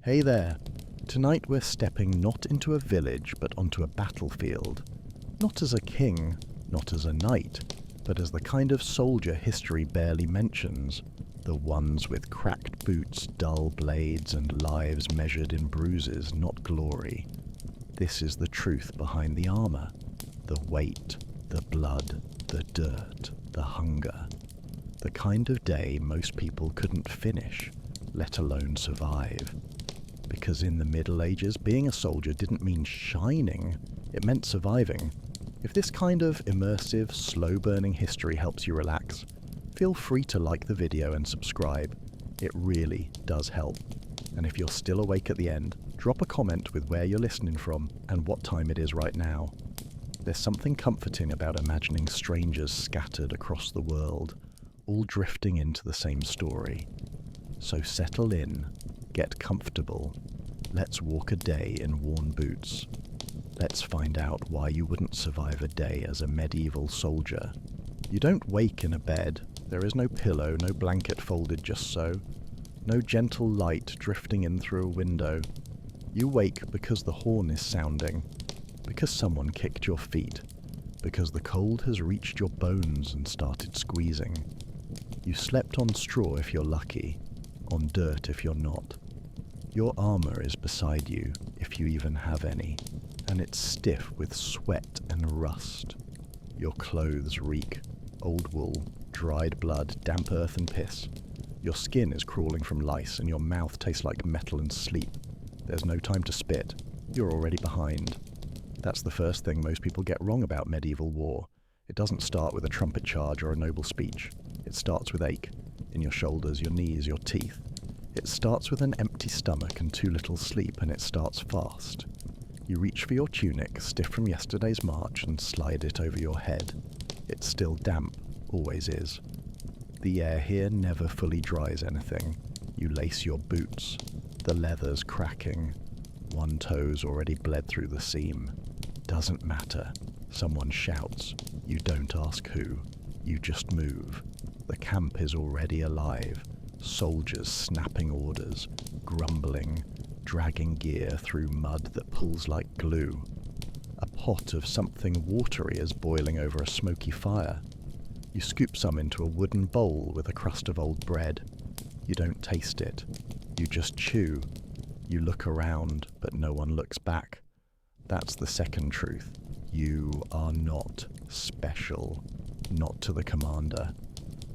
Hey there! Tonight we're stepping not into a village but onto a battlefield. Not as a king, not as a knight, but as the kind of soldier history barely mentions. The ones with cracked boots, dull blades, and lives measured in bruises, not glory. This is the truth behind the armor. The weight, the blood, the dirt, the hunger. The kind of day most people couldn't finish, let alone survive. Because in the Middle Ages, being a soldier didn't mean shining, it meant surviving. If this kind of immersive, slow-burning history helps you relax, feel free to like the video and subscribe. It really does help. And if you're still awake at the end, drop a comment with where you're listening from and what time it is right now. There's something comforting about imagining strangers scattered across the world, all drifting into the same story. So settle in, get comfortable, let's walk a day in worn boots. Let's find out why you wouldn't survive a day as a medieval soldier. You don't wake in a bed, there is no pillow, no blanket folded just so, no gentle light drifting in through a window. You wake because the horn is sounding, because someone kicked your feet, because the cold has reached your bones and started squeezing. You slept on straw if you're lucky, on dirt if you're not. Your armor is beside you, if you even have any, and it's stiff with sweat and rust. Your clothes reek, old wool, dried blood, damp earth and piss. Your skin is crawling from lice and your mouth tastes like metal and sleep. There's no time to spit, you're already behind. That's the first thing most people get wrong about medieval war. It doesn't start with a trumpet charge or a noble speech. It starts with ache, in your shoulders, your knees, your teeth. It starts with an empty stomach and too little sleep, and it starts fast. You reach for your tunic, stiff from yesterday's march, and slide it over your head. It's still damp, always is. The air here never fully dries anything. You lace your boots, the leather's cracking. One toe's already bled through the seam. Doesn't matter. Someone shouts. You don't ask who. You just move. The camp is already alive. Soldiers snapping orders, grumbling, dragging gear through mud that pulls like glue. A pot of something watery is boiling over a smoky fire. You scoop some into a wooden bowl with a crust of old bread. You don't taste it. You just chew. You look around, but no one looks back. That's the second truth. You are not special. Not to the commander.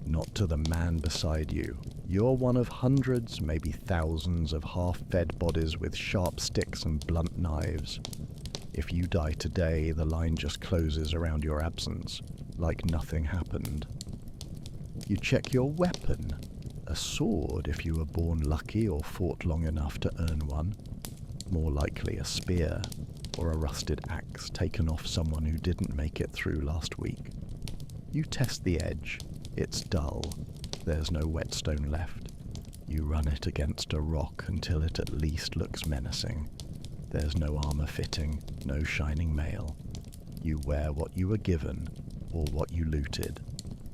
Not to the man beside you. You're one of hundreds, maybe thousands of half-fed bodies with sharp sticks and blunt knives. If you die today, the line just closes around your absence, like nothing happened. You check your weapon. A sword if you were born lucky or fought long enough to earn one. More likely a spear, or a rusted axe taken off someone who didn't make it through last week. You test the edge. It's dull. There's no whetstone left. You run it against a rock until it at least looks menacing. There's no armor fitting, no shining mail. You wear what you were given, or what you looted.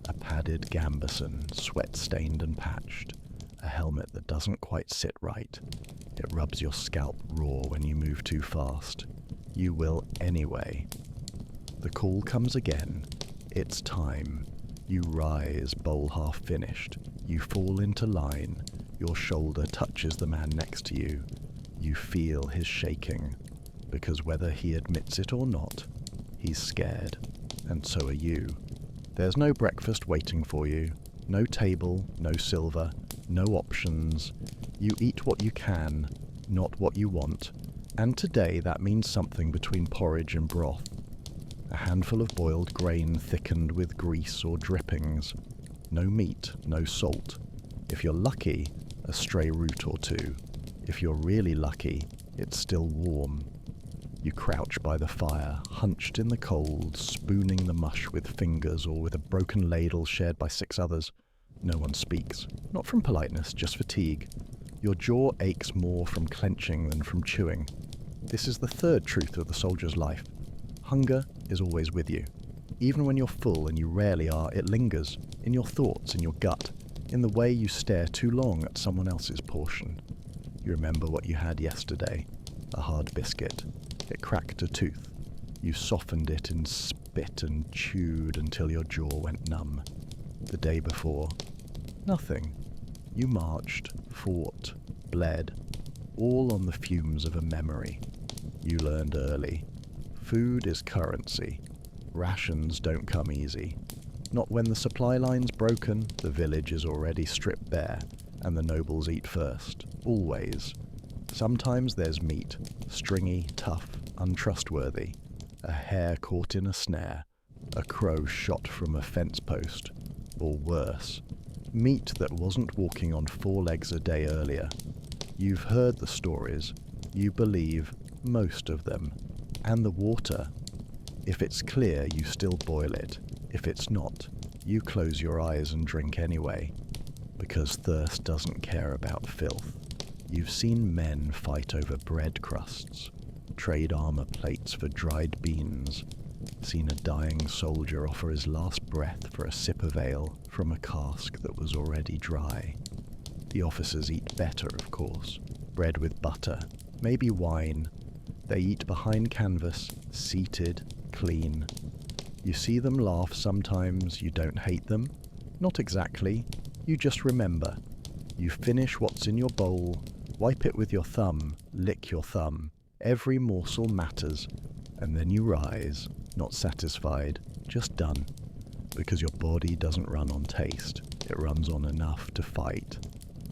A padded gambeson, sweat-stained and patched. A helmet that doesn't quite sit right. It rubs your scalp raw when you move too fast. You will anyway. The call comes again. It's time. You rise, bowl half finished. You fall into line. Your shoulder touches the man next to you. You feel his shaking, because whether he admits it or not, he's scared, and so are you. There's no breakfast waiting for you, no table, no silver, no options. You eat what you can, not what you want, and today that means something between porridge and broth. A handful of boiled grain thickened with grease or drippings. No meat, no salt. If you're lucky, a stray root or two. If you're really lucky, it's still warm. You crouch by the fire, hunched in the cold, spooning the mush with fingers or with a broken ladle shared by 6 others. No one speaks, not from politeness, just fatigue. Your jaw aches more from clenching than from chewing. This is the third truth of the soldier's life. Hunger is always with you. Even when you're full, and you rarely are, it lingers, in your thoughts, in your gut, in the way you stare too long at someone else's portion. You remember what you had yesterday, a hard biscuit. It cracked a tooth. You softened it in spit and chewed until your jaw went numb. The day before, nothing. You marched, fought, bled, all on the fumes of a memory. You learned early. Food is currency. Rations don't come easy. Not when the supply line's broken, the village is already stripped bare, and the nobles eat first. Always. Sometimes there's meat, stringy, tough, untrustworthy. A hare caught in a snare, a crow shot from a fence post, or worse, meat that wasn't walking on 4 legs a day earlier. You've heard the stories. You believe most of them. And the water. If it's clear, you still boil it. If it's not, you close your eyes and drink anyway. Because thirst doesn't care about filth. You've seen men fight over bread crusts, trade armor plates for dried beans, seen a dying soldier offer his last breath for a sip of ale from a cask that was already dry. The officers eat better, of course. Bread with butter, maybe wine. They eat behind canvas, seated, clean. You see them laugh sometimes, you don't hate them. Not exactly, you just remember. You finish what's in your bowl, wipe it with your thumb, lick your thumb. Every morsel matters, and then you rise, not satisfied, just done. Because your body doesn't run on taste, it runs on enough to fight.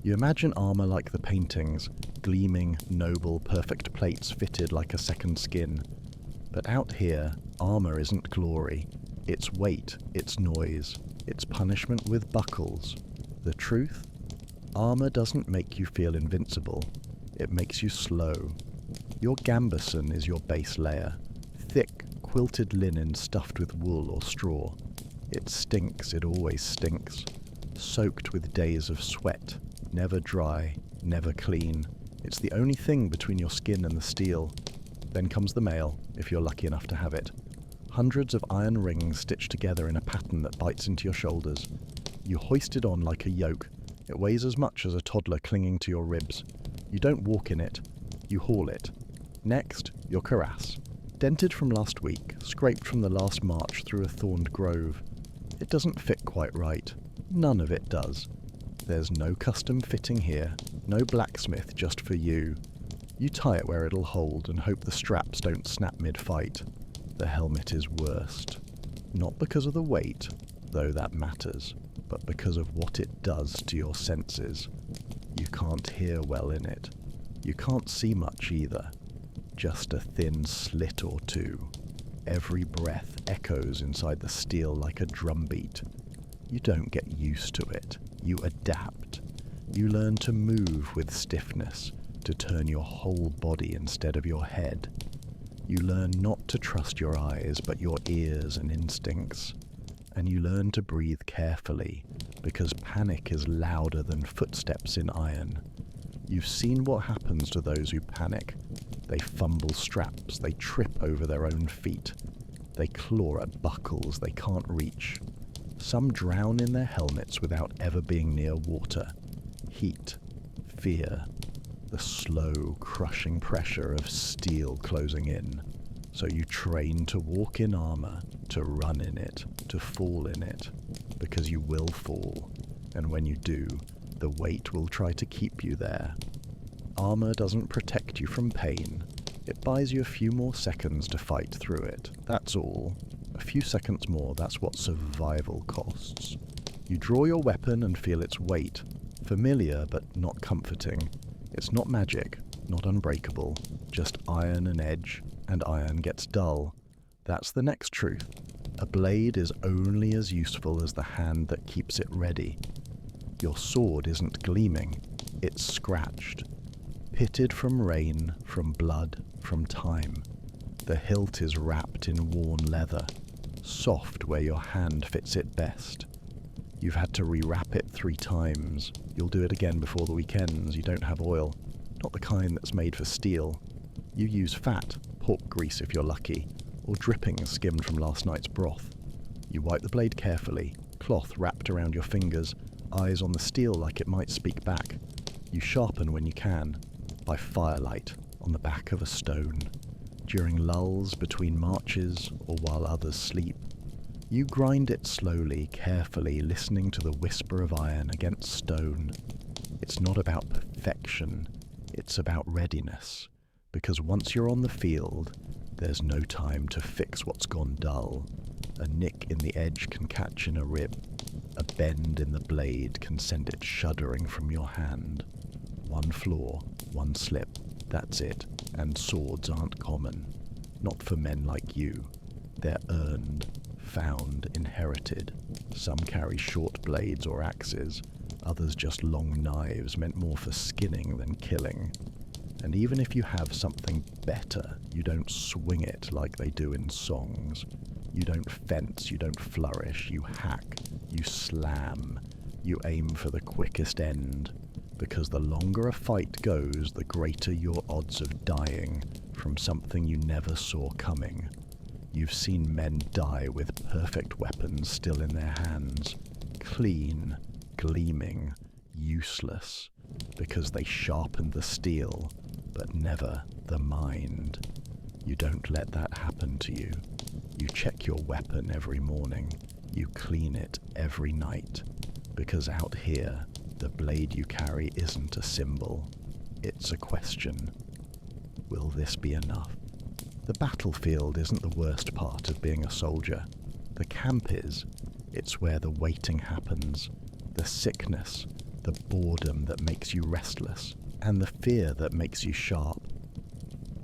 You imagine armor like the paintings, gleaming, noble, perfect plates fitted like a second skin. But out here, armor isn't glory. It's weight, it's noise, it's punishment with buckles. The truth? Armor doesn't make you feel invincible. It makes you slow. Your gambeson is your base layer. Thick, quilted linen stuffed with wool or straw. It stinks, it always stinks. Soaked with days of sweat. Never dry, never clean. It's the only thing between your skin and the steel. Then comes the mail, if you're lucky enough to have it. Hundreds of iron rings stitched together in a pattern that bites into your shoulders. You hoist it on like a yoke. It weighs as much as a toddler clinging to your ribs. You don't walk in it, you haul it. Next, your cuirass. Dented from last week, scraped from the last march through a thorned grove. It doesn't fit quite right. None of it does. There's no custom fitting here, no blacksmith just for you. You tie it where it'll hold and hope the straps don't snap mid-fight. The helmet is worst. Not because of the weight, though that matters, but because of what it does to your senses. You can't hear well in it. You can't see much either. Just a thin slit or two. Every breath echoes inside the steel like a drumbeat. You don't get used to it. You adapt. You learn to move with stiffness, to turn your whole body instead of your head. You learn not to trust your eyes, but your ears and instincts. And you learn to breathe carefully, because panic is louder than footsteps in iron. You've seen what happens to those who panic. They fumble straps, they trip over their own feet. They claw at buckles they can't reach. Some drown in their helmets without ever being near water. Heat, fear, the slow, crushing pressure of steel closing in. So you train to walk in armor, to run in it, to fall in it, because you will fall, and when you do, the weight will try to keep you there. Armor doesn't protect you from pain. It buys you a few more seconds to fight through it, that's all. A few seconds more, that's what survival costs. You draw your weapon and feel its weight. Familiar, but not comforting. It's not magic, not unbreakable, just iron and edge, and iron gets dull. That's the next truth. A blade is only as useful as the hand that keeps it ready. Your sword isn't gleaming, it's scratched. Pitted from rain, from blood, from time. The hilt is wrapped in worn leather, soft where your hand fits it best. You've had to rewrap it 3 times. You'll do it again before the weekends. You don't have oil, not the kind that's made for steel. You use fat, pork grease if you're lucky, or drippings skimmed from last night's broth. You wipe the blade carefully, cloth wrapped around your fingers, eyes on the steel like it might speak back. You sharpen when you can. by firelight on the back of a stone, during lulls between marches or while others sleep. You grind it slowly, carefully, listening to the whisper of iron against stone. It's not about perfection, it's about readiness, because once you're on the field, there's no time to fix what's gone dull. A nick in the edge can catch in a rib. A bend in the blade can send it shuddering from your hand. One flaw, one slip, that's it, and swords aren't common. Not for men like you. They're earned, found, inherited. Some carry short blades or axes, others just long knives meant more for skinning than killing. And even if you have something better, you don't swing it like they do in songs. You don't fence, you don't flourish, you hack, you slam, you aim for the quickest end, because the longer a fight goes, the greater your odds of dying from something you never saw coming. You've seen men die with perfect weapons still in their hands, clean, gleaming, useless, because they sharpened the steel, but never the mind. You don't let that happen to you. You check your weapon every morning. You clean it every night. Because out here, the blade you carry isn't a symbol. It's a question. Will this be enough? The battlefield isn't the worst part of being a soldier. The camp is. It's where the waiting happens. The sickness, the boredom that makes you restless, and the fear that makes you sharp.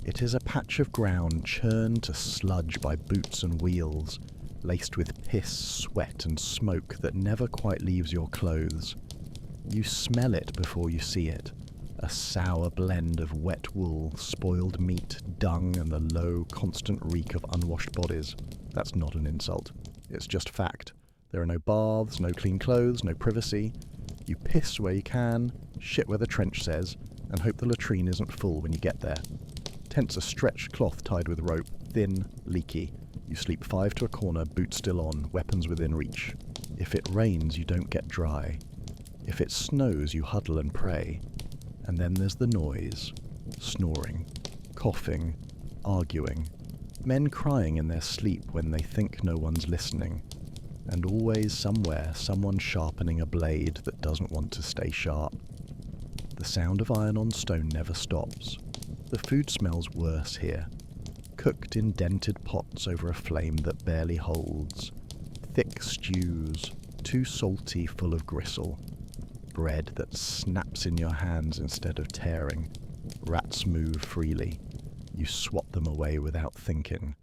It is a patch of ground churned to sludge by boots and wheels, laced with piss, sweat and smoke that never quite leaves your clothes. You smell it before you see it, a sour blend of wet wool, spoiled meat, dung and the low, constant reek of unwashed bodies. That's not an insult. It's just fact. There are no baths, no clean clothes, no privacy. You piss where you can, shit where the trench says, and hope the latrine isn't full when you get there. Tents are stretched cloth tied with rope, thin, leaky. You sleep 5 to a corner, boots still on, weapons within reach. If it rains, you don't get dry. If it snows, you huddle and pray. And then there's the noise. Snoring, coughing, arguing. Men crying in their sleep when they think no one's listening. And always somewhere, someone sharpening a blade that doesn't want to stay sharp. The sound of iron on stone never stops. The food smells worse here. Cooked in dented pots over a flame that barely holds. Thick stews, too salty, full of gristle. Bread that snaps in your hands instead of tearing. Rats move freely. You swat them away without thinking.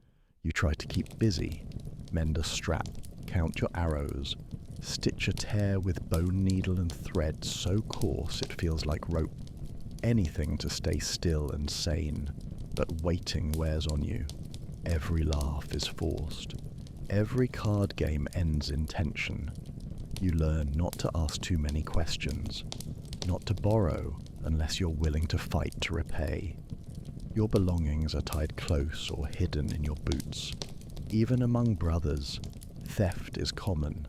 You try to keep busy. Mend a strap. Count your arrows. Stitch a tear with bone needle and thread so coarse it feels like rope. Anything to stay still and sane, but waiting wears on you. Every laugh is forced. Every card game ends in tension. You learn not to ask too many questions, not to borrow unless you're willing to fight to repay. Your belongings are tied close or hidden in your boots. Even among brothers, theft is common,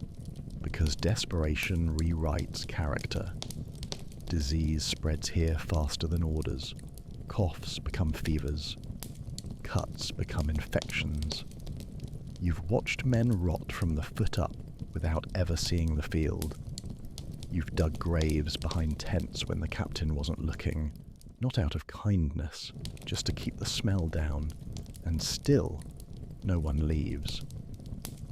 because desperation rewrites character. Disease spreads here faster than orders. Coughs become fevers. Cuts become infections. You've watched men rot from the foot up without ever seeing the field. You've dug graves behind tents when the captain wasn't looking, not out of kindness, just to keep the smell down. And still, no one leaves.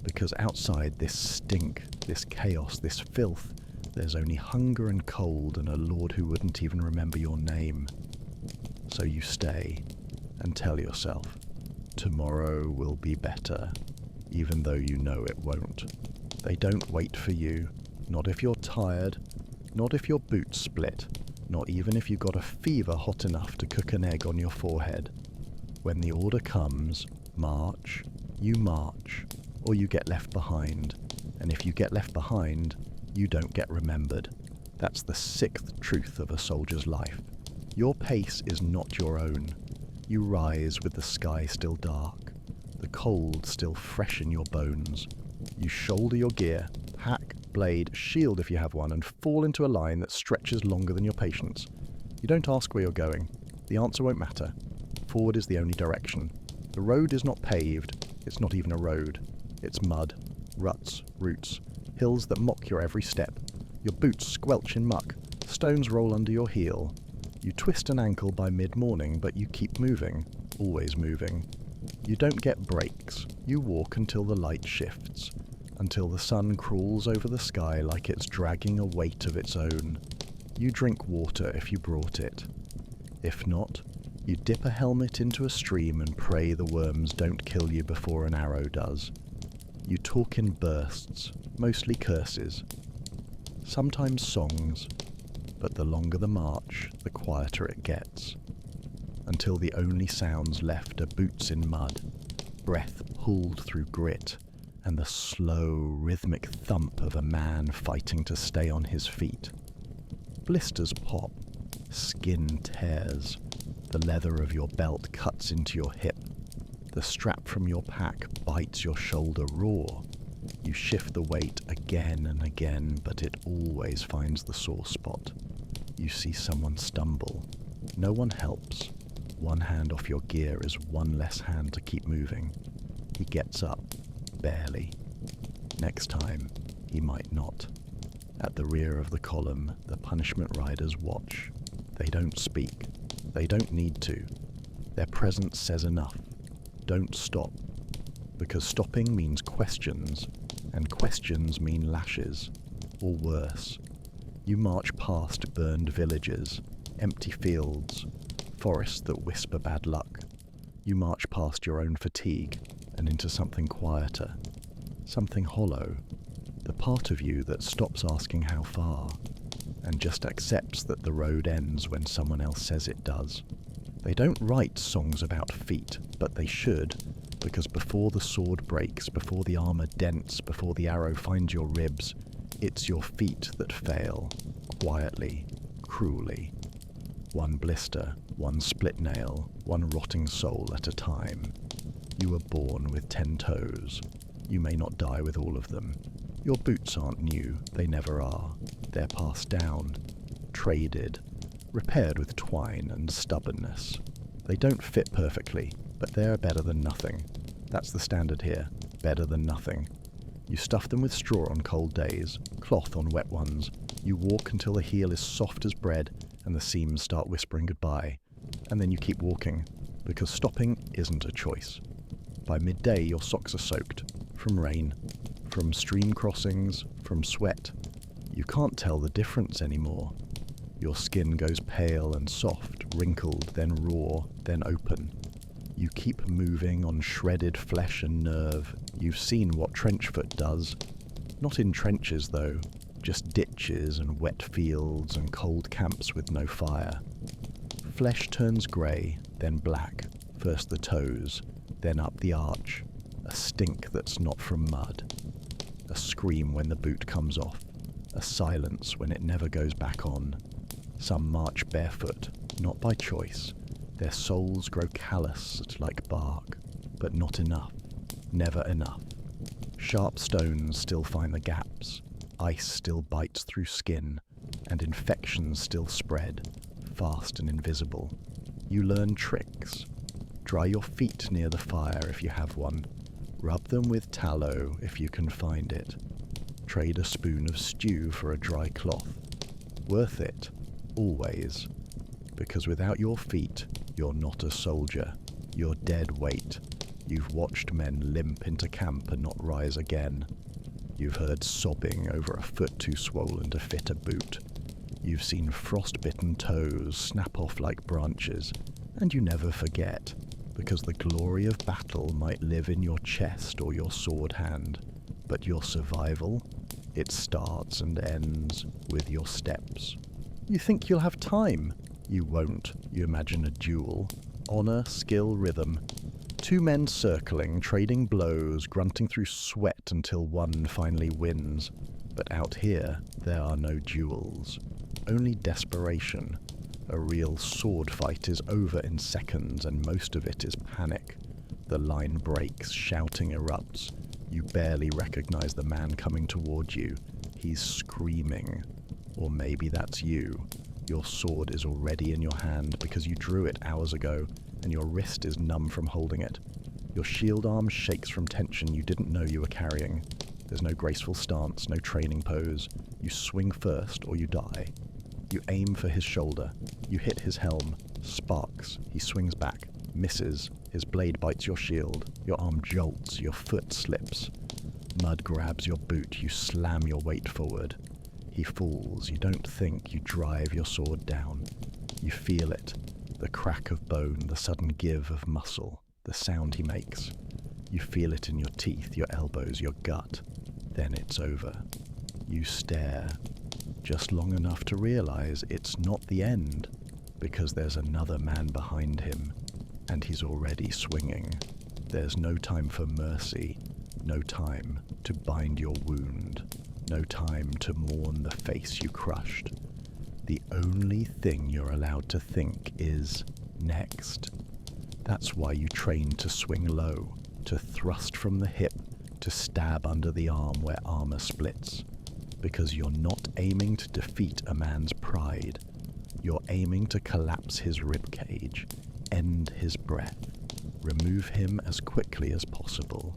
Because outside this stink, this chaos, this filth, there's only hunger and cold and a lord who wouldn't even remember your name. So you stay and tell yourself, tomorrow will be better, even though you know it won't. They don't wait for you, not if you're tired, not if your boots split, not even if you got a fever hot enough to cook an egg on your forehead. When the order comes, march, you march, or you get left behind. And if you get left behind, you don't get remembered. That's the sixth truth of a soldier's life. Your pace is not your own. You rise with the sky still dark, the cold still fresh in your bones. You shoulder your gear, pack, blade, shield if you have one, and fall into a line that stretches longer than your patience. You don't ask where you're going. The answer won't matter. Forward is the only direction. The road is not paved, it's not even a road. It's mud, ruts, roots, hills that mock your every step. Your boots squelch in muck, stones roll under your heel. You twist an ankle by mid-morning, but you keep moving, always moving. You don't get breaks. You walk until the light shifts, until the sun crawls over the sky like it's dragging a weight of its own. You drink water if you brought it. If not, you dip a helmet into a stream and pray the worms don't kill you before an arrow does. You talk in bursts, mostly curses. Sometimes songs, but the longer the march, the quieter it gets. Until the only sounds left are boots in mud, breath pulled through grit, and the slow, rhythmic thump of a man fighting to stay on his feet. Blisters pop, skin tears, the leather of your belt cuts into your hip, the strap from your pack bites your shoulder raw. You shift the weight again and again, but it always finds the sore spot. You see someone stumble. No one helps. One hand off your gear is one less hand to keep moving. He gets up, barely. Next time, he might not. At the rear of the column, the punishment riders watch. They don't speak. They don't need to. Their presence says enough. Don't stop. Because stopping means questions, and questions mean lashes, or worse. You march past burned villages, empty fields, forests that whisper bad luck. You march past your own fatigue and into something quieter, something hollow, the part of you that stops asking how far and just accepts that the road ends when someone else says it does. They don't write songs about feet, but they should, because before the sword breaks, before the armor dents, before the arrow finds your ribs, it's your feet that fail, quietly, cruelly. One blister, one split nail, one rotting soul at a time. You were born with 10 toes. You may not die with all of them. Your boots aren't new, they never are. They're passed down, traded, repaired with twine and stubbornness. They don't fit perfectly, but they're better than nothing. That's the standard here, better than nothing. You stuff them with straw on cold days, cloth on wet ones. You walk until the heel is soft as bread and the seams start whispering goodbye. And then you keep walking, because stopping isn't a choice. By midday, your socks are soaked, from rain, from stream crossings, from sweat. You can't tell the difference anymore. Your skin goes pale and soft, wrinkled, then raw, then open. You keep moving on shredded flesh and nerve. You've seen what trenchfoot does. Not in trenches, though. Just ditches and wet fields and cold camps with no fire. Flesh turns grey, then black. First the toes, then up the arch. A stink that's not from mud. A scream when the boot comes off. A silence when it never goes back on. Some march barefoot, not by choice. Their soles grow calloused like bark, but not enough. Never enough. Sharp stones still find the gaps. Ice still bites through skin, and infections still spread, fast and invisible. You learn tricks. Dry your feet near the fire if you have one. Rub them with tallow if you can find it. Trade a spoon of stew for a dry cloth. Worth it, always. Because without your feet, you're not a soldier. You're dead weight. You've watched men limp into camp and not rise again. You've heard sobbing over a foot too swollen to fit a boot. You've seen frostbitten toes snap off like branches, and you never forget, because the glory of battle might live in your chest or your sword hand, but your survival, it starts and ends with your steps. You think you'll have time. You won't. You imagine a duel. Honor, skill, rhythm. Two men circling, trading blows, grunting through sweat until one finally wins. But out here, there are no duels. Only desperation. A real sword fight is over in seconds, and most of it is panic. The line breaks, shouting erupts. You barely recognize the man coming toward you. He's screaming. Or maybe that's you. Your sword is already in your hand because you drew it hours ago, and your wrist is numb from holding it. Your shield arm shakes from tension you didn't know you were carrying. There's no graceful stance, no training pose. You swing first or you die. You aim for his shoulder. You hit his helm. Sparks. He swings back. Misses. His blade bites your shield. Your arm jolts. Your foot slips. Mud grabs your boot. You slam your weight forward. He falls. You don't think. You drive your sword down. You feel it. The crack of bone, the sudden give of muscle, the sound he makes. You feel it in your teeth, your elbows, your gut. Then it's over. You stare, just long enough to realize it's not the end, because there's another man behind him, and he's already swinging. There's no time for mercy, no time to bind your wound, no time to mourn the face you crushed. The only thing you're allowed to think is next. That's why you train to swing low, to thrust from the hip, to stab under the arm where armor splits. Because you're not aiming to defeat a man's pride. You're aiming to collapse his ribcage, end his breath, remove him as quickly as possible.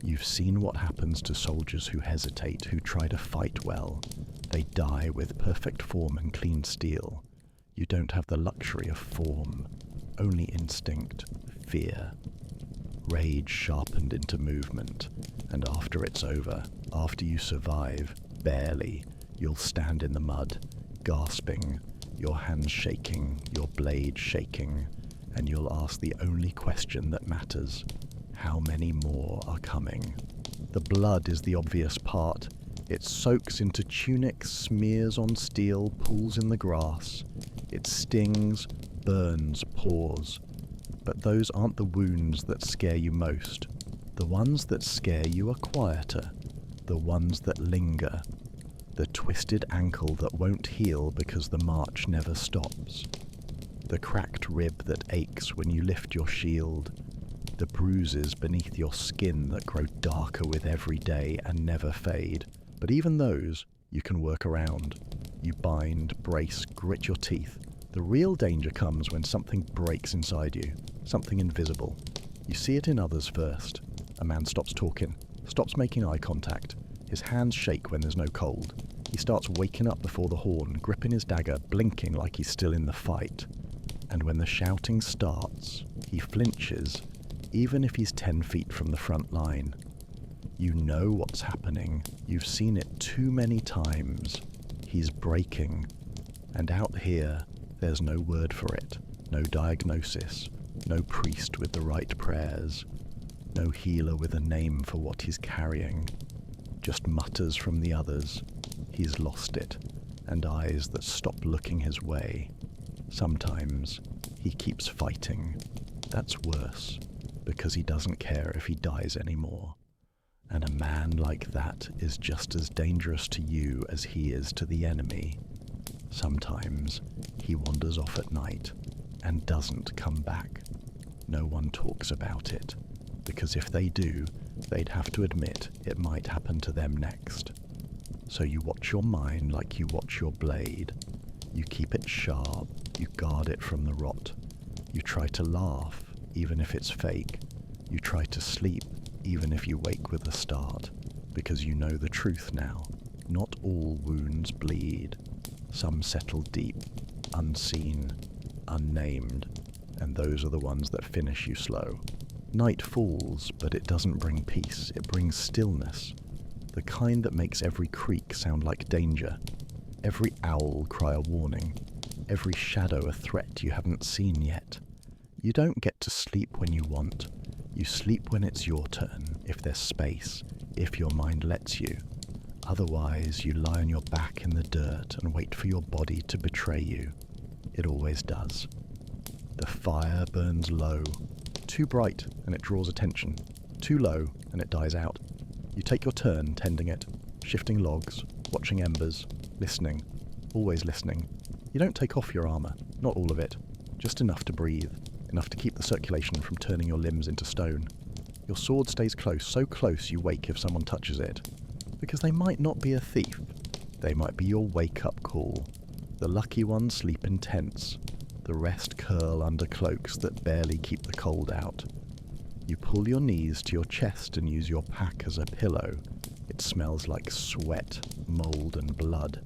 You've seen what happens to soldiers who hesitate, who try to fight well. They die with perfect form and clean steel. You don't have the luxury of form, only instinct, fear. Rage sharpened into movement, and after it's over, after you survive, barely, you'll stand in the mud, gasping, your hands shaking, your blade shaking, and you'll ask the only question that matters: how many more are coming? The blood is the obvious part. It soaks into tunics, smears on steel, pools in the grass. It stings, burns, pours. But those aren't the wounds that scare you most. The ones that scare you are quieter. The ones that linger. The twisted ankle that won't heal because the march never stops. The cracked rib that aches when you lift your shield. The bruises beneath your skin that grow darker with every day and never fade. But even those, you can work around. You bind, brace, grit your teeth. The real danger comes when something breaks inside you, something invisible. You see it in others first. A man stops talking, stops making eye contact. His hands shake when there's no cold. He starts waking up before the horn, gripping his dagger, blinking like he's still in the fight. And when the shouting starts, he flinches, even if he's 10 feet from the front line. You know what's happening. You've seen it too many times. He's breaking. And out here, there's no word for it, no diagnosis, no priest with the right prayers, no healer with a name for what he's carrying. Just mutters from the others. He's lost it, and eyes that stop looking his way. Sometimes he keeps fighting. That's worse, because he doesn't care if he dies anymore. And a man like that is just as dangerous to you as he is to the enemy. Sometimes he wanders off at night and doesn't come back. No one talks about it, because if they do, they'd have to admit it might happen to them next. So you watch your mind like you watch your blade. You keep it sharp, you guard it from the rot. You try to laugh, even if it's fake. You try to sleep, even if you wake with a start, because you know the truth now. Not all wounds bleed. Some settle deep, unseen, unnamed, and those are the ones that finish you slow. Night falls, but it doesn't bring peace, it brings stillness. The kind that makes every creak sound like danger, every owl cry a warning, every shadow a threat you haven't seen yet. You don't get to sleep when you want. You sleep when it's your turn, if there's space, if your mind lets you. Otherwise, you lie on your back in the dirt and wait for your body to betray you. It always does. The fire burns low. Too bright, and it draws attention. Too low, and it dies out. You take your turn tending it, shifting logs, watching embers, listening, always listening. You don't take off your armor, not all of it, just enough to breathe, enough to keep the circulation from turning your limbs into stone. Your sword stays close, so close you wake if someone touches it. Because they might not be a thief. They might be your wake-up call. The lucky ones sleep in tents, the rest curl under cloaks that barely keep the cold out. You pull your knees to your chest and use your pack as a pillow. It smells like sweat, mold and blood,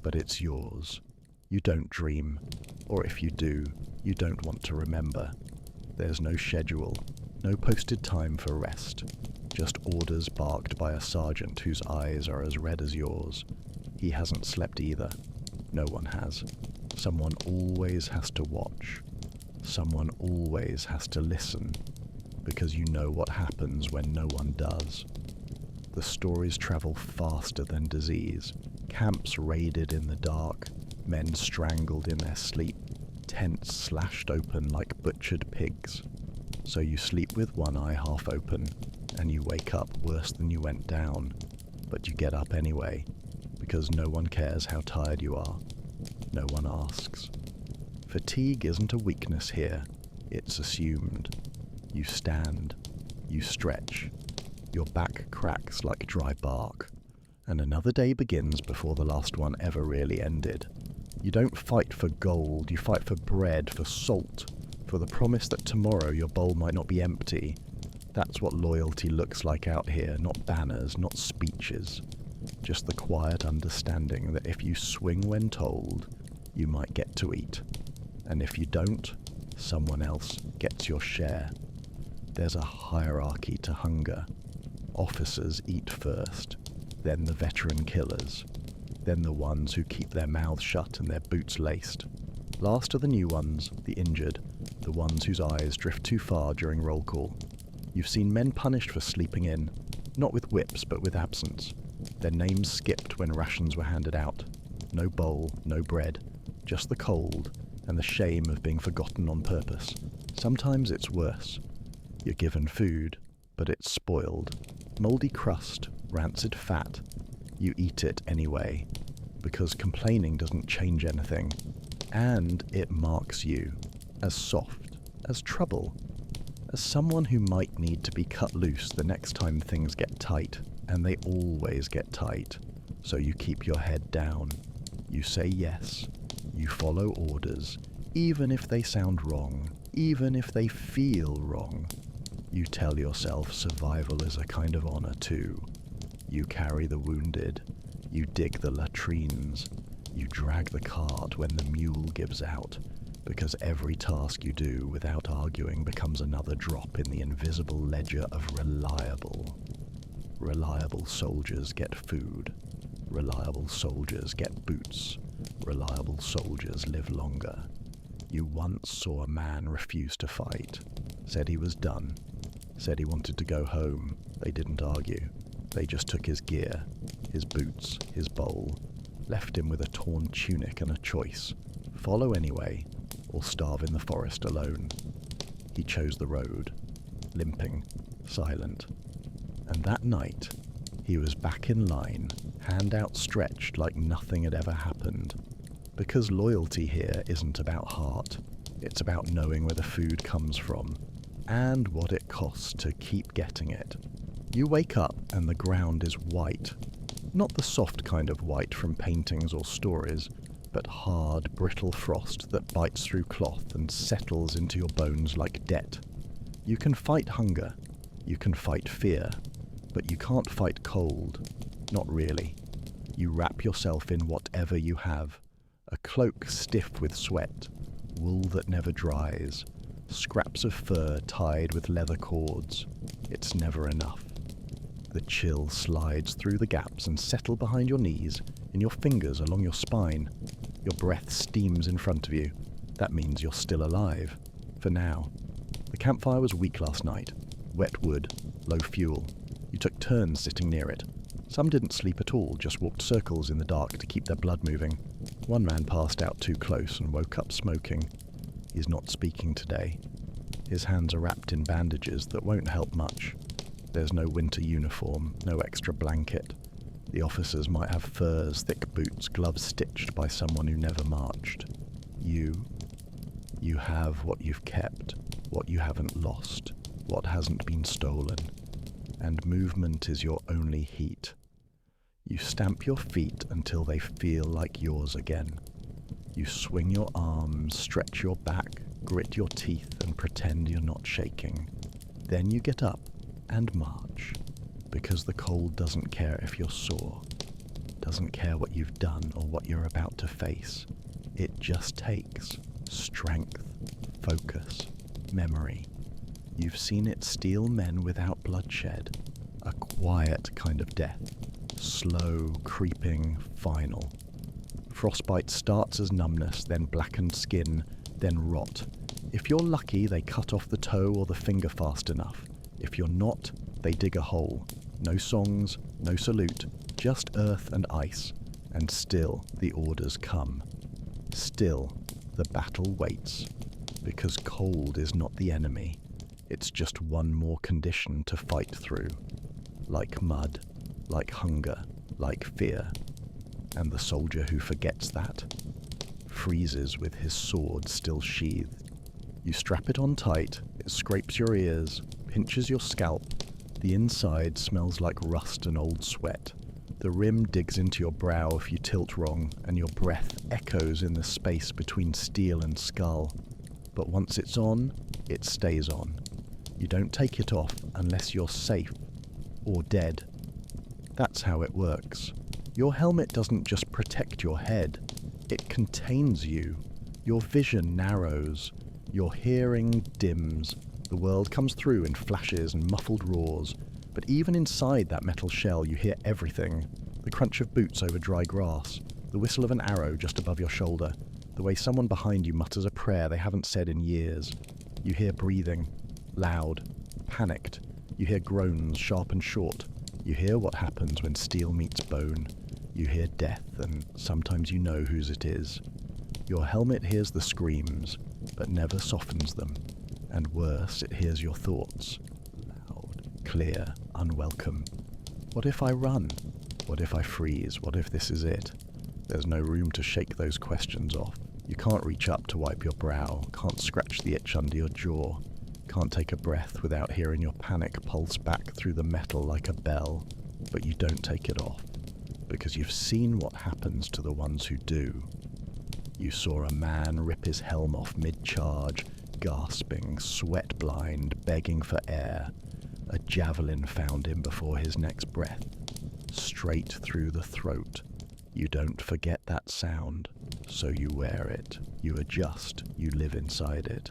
but it's yours. You don't dream, or if you do, you don't want to remember. There's no schedule, no posted time for rest, just orders barked by a sergeant whose eyes are as red as yours. He hasn't slept either. No one has. Someone always has to watch. Someone always has to listen, because you know what happens when no one does. The stories travel faster than disease. Camps raided in the dark, men strangled in their sleep, tents slashed open like butchered pigs. So you sleep with one eye half open, and you wake up worse than you went down. But you get up anyway, because no one cares how tired you are. No one asks. Fatigue isn't a weakness here, it's assumed. You stand, you stretch, your back cracks like dry bark, and another day begins before the last one ever really ended. You don't fight for gold, you fight for bread, for salt, for the promise that tomorrow your bowl might not be empty. That's what loyalty looks like out here, not banners, not speeches. Just the quiet understanding that if you swing when told, you might get to eat. And if you don't, someone else gets your share. There's a hierarchy to hunger. Officers eat first, then the veteran killers, then the ones who keep their mouths shut and their boots laced. Last are the new ones, the injured, the ones whose eyes drift too far during roll call. You've seen men punished for sleeping in, not with whips but with absence. Their names skipped when rations were handed out. No bowl, no bread, just the cold and the shame of being forgotten on purpose. Sometimes it's worse. You're given food, but it's spoiled. Mouldy crust, rancid fat. You eat it anyway, because complaining doesn't change anything. And it marks you as soft, as trouble, as someone who might need to be cut loose the next time things get tight, and they always get tight. So you keep your head down. You say yes. You follow orders, even if they sound wrong, even if they feel wrong. You tell yourself survival is a kind of honor too. You carry the wounded. You dig the latrines. You drag the cart when the mule gives out, because every task you do without arguing becomes another drop in the invisible ledger of reliable. Reliable soldiers get food. Reliable soldiers get boots. Reliable soldiers live longer. You once saw a man refuse to fight. Said he was done. Said he wanted to go home. They didn't argue. They just took his gear, his boots, his bowl, left him with a torn tunic and a choice. Follow anyway, or starve in the forest alone. He chose the road, limping, silent. And that night, he was back in line, hand outstretched like nothing had ever happened. Because loyalty here isn't about heart, it's about knowing where the food comes from, and what it costs to keep getting it. You wake up and the ground is white. Not the soft kind of white from paintings or stories, but hard, brittle frost that bites through cloth and settles into your bones like debt. You can fight hunger, you can fight fear, but you can't fight cold. Not really. You wrap yourself in whatever you have. A cloak stiff with sweat, wool that never dries, scraps of fur tied with leather cords. It's never enough. The chill slides through the gaps and settles behind your knees, in your fingers along your spine. Your breath steams in front of you. That means you're still alive. For now. The campfire was weak last night. Wet wood, low fuel. You took turns sitting near it. Some didn't sleep at all, just walked circles in the dark to keep their blood moving. One man passed out too close and woke up smoking. He's not speaking today. His hands are wrapped in bandages that won't help much. There's no winter uniform, no extra blanket. The officers might have furs, thick boots, gloves stitched by someone who never marched. You have what you've kept, what you haven't lost, what hasn't been stolen. And movement is your only heat. You stamp your feet until they feel like yours again. You swing your arms, stretch your back, grit your teeth, and pretend you're not shaking. Then you get up and march, because the cold doesn't care if you're sore, doesn't care what you've done or what you're about to face. It just takes strength, focus, memory. You've seen it steal men without bloodshed, a quiet kind of death, slow, creeping, final. Frostbite starts as numbness, then blackened skin, then rot. If you're lucky, they cut off the toe or the finger fast enough. If you're not, they dig a hole. No songs, no salute, just earth and ice. And still the orders come. Still the battle waits. Because cold is not the enemy. It's just one more condition to fight through. Like mud, like hunger, like fear. And the soldier who forgets that freezes with his sword still sheathed. You strap it on tight, it scrapes your ears, pinches your scalp. The inside smells like rust and old sweat. The rim digs into your brow if you tilt wrong, and your breath echoes in the space between steel and skull. But once it's on, it stays on. You don't take it off unless you're safe or dead. That's how it works. Your helmet doesn't just protect your head, it contains you. Your vision narrows, your hearing dims, the world comes through in flashes and muffled roars, but even inside that metal shell you hear everything. The crunch of boots over dry grass, the whistle of an arrow just above your shoulder, the way someone behind you mutters a prayer they haven't said in years. You hear breathing, loud, panicked. You hear groans, sharp and short. You hear what happens when steel meets bone. You hear death, and sometimes you know whose it is. Your helmet hears the screams, but never softens them. And worse, it hears your thoughts. Loud, clear, unwelcome. What if I run? What if I freeze? What if this is it? There's no room to shake those questions off. You can't reach up to wipe your brow, can't scratch the itch under your jaw, can't take a breath without hearing your panic pulse back through the metal like a bell. But you don't take it off, because you've seen what happens to the ones who do. You saw a man rip his helm off mid-charge, gasping, sweat-blind, begging for air. A javelin found him before his next breath, straight through the throat. You don't forget that sound, so you wear it, you adjust, you live inside it.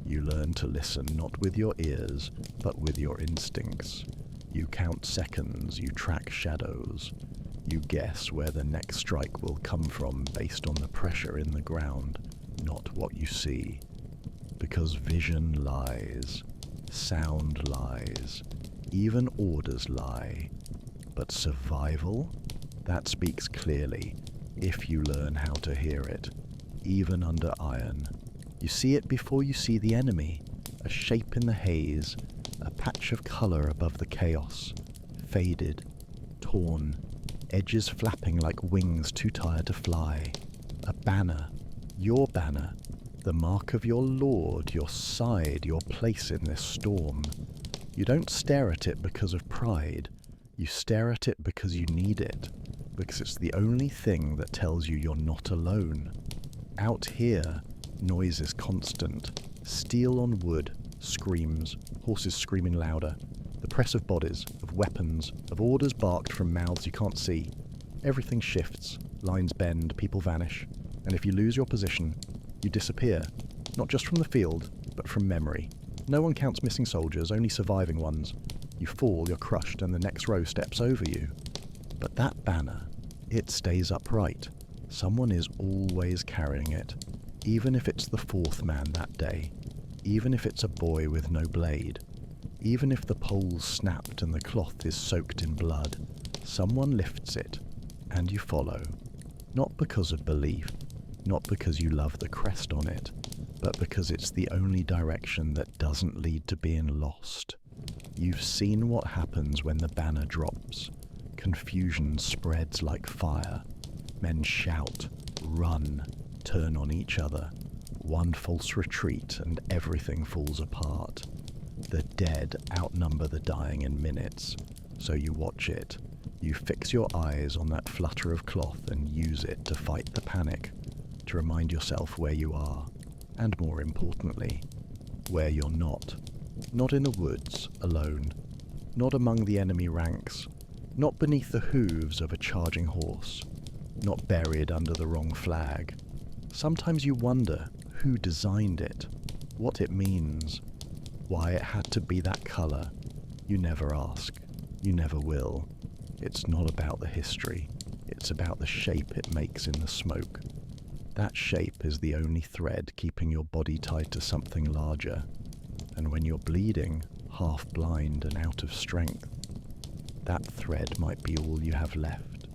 You learn to listen not with your ears, but with your instincts. You count seconds, you track shadows. You guess where the next strike will come from based on the pressure in the ground, not what you see. Because vision lies, sound lies, even orders lie. But survival? That speaks clearly, if you learn how to hear it, even under iron. You see it before you see the enemy, a shape in the haze, a patch of colour above the chaos, faded, torn, edges flapping like wings too tired to fly. A banner, your banner, the mark of your lord, your side, your place in this storm. You don't stare at it because of pride, you stare at it because you need it, because it's the only thing that tells you you're not alone. Out here, noise is constant. Steel on wood, screams, horses screaming louder. The press of bodies, of weapons, of orders barked from mouths you can't see. Everything shifts, lines bend, people vanish, and if you lose your position, you disappear. Not just from the field, but from memory. No one counts missing soldiers, only surviving ones. You fall, you're crushed, and the next row steps over you. But that banner, it stays upright. Someone is always carrying it, even if it's the fourth man that day, even if it's a boy with no blade, even if the pole's snapped and the cloth is soaked in blood. Someone lifts it, and you follow. Not because of belief, not because you love the crest on it, but because it's the only direction that doesn't lead to being lost. You've seen what happens when the banner drops. Confusion spreads like fire. Men shout, run, turn on each other. One false retreat and everything falls apart. The dead outnumber the dying in minutes, so you watch it. You fix your eyes on that flutter of cloth and use it to fight the panic, to remind yourself where you are, and more importantly, where you're not. Not in the woods, alone. Not among the enemy ranks. Not beneath the hooves of a charging horse. Not buried under the wrong flag. Sometimes you wonder who designed it, what it means, why it had to be that colour. You never ask. You never will. It's not about the history. It's about the shape it makes in the smoke. That shape is the only thread keeping your body tied to something larger. And when you're bleeding, half blind and out of strength, that thread might be all you have left.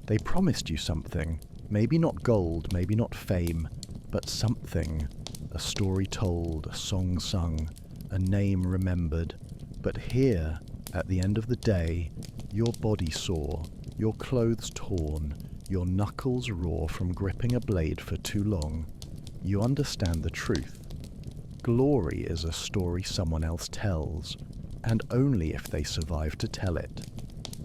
They promised you something. Maybe not gold, maybe not fame, but something. A story told, a song sung, a name remembered. But here, at the end of the day, your body sore, your clothes torn, your knuckles raw from gripping a blade for too long, you understand the truth. Glory is a story someone else tells, and only if they survive to tell it.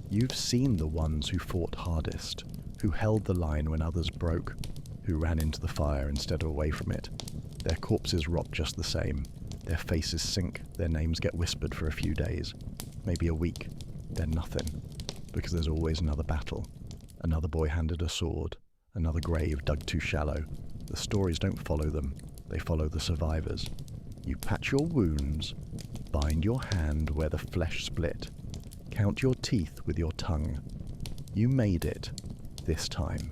You've seen the ones who fought hardest, who held the line when others broke, who ran into the fire instead of away from it. Their corpses rot just the same. Their faces sink, their names get whispered for a few days, maybe a week, then nothing, because there's always another battle. Another boy handed a sword, another grave dug too shallow. The stories don't follow them, they follow the survivors. You patch your wounds, bind your hand where the flesh split, count your teeth with your tongue. You made it, this time.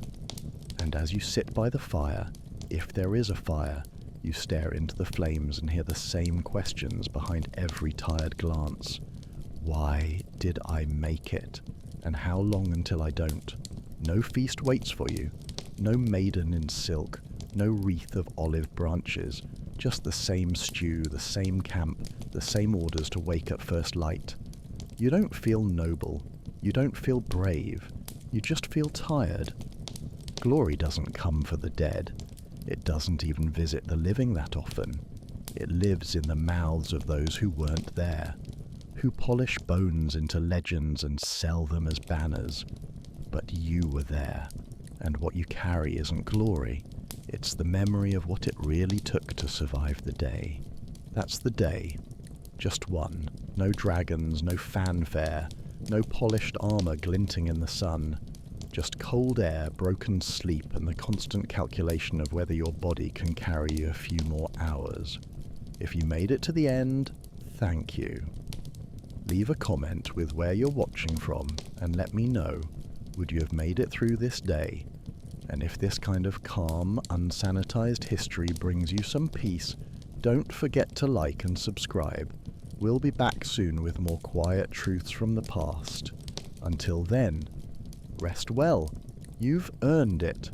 And as you sit by the fire, if there is a fire, you stare into the flames and hear the same questions behind every tired glance. Why did I make it? And how long until I don't? No feast waits for you. No maiden in silk. No wreath of olive branches. Just the same stew, the same camp, the same orders to wake at first light. You don't feel noble. You don't feel brave. You just feel tired. Glory doesn't come for the dead. It doesn't even visit the living that often. It lives in the mouths of those who weren't there, who polish bones into legends and sell them as banners. But you were there, and what you carry isn't glory. It's the memory of what it really took to survive the day. That's the day. Just one. No dragons, no fanfare, no polished armor glinting in the sun. Just cold air, broken sleep, and the constant calculation of whether your body can carry you a few more hours. If you made it to the end, thank you. Leave a comment with where you're watching from and let me know, would you have made it through this day? And if this kind of calm, unsanitized history brings you some peace, don't forget to like and subscribe. We'll be back soon with more quiet truths from the past. Until then, rest well. You've earned it.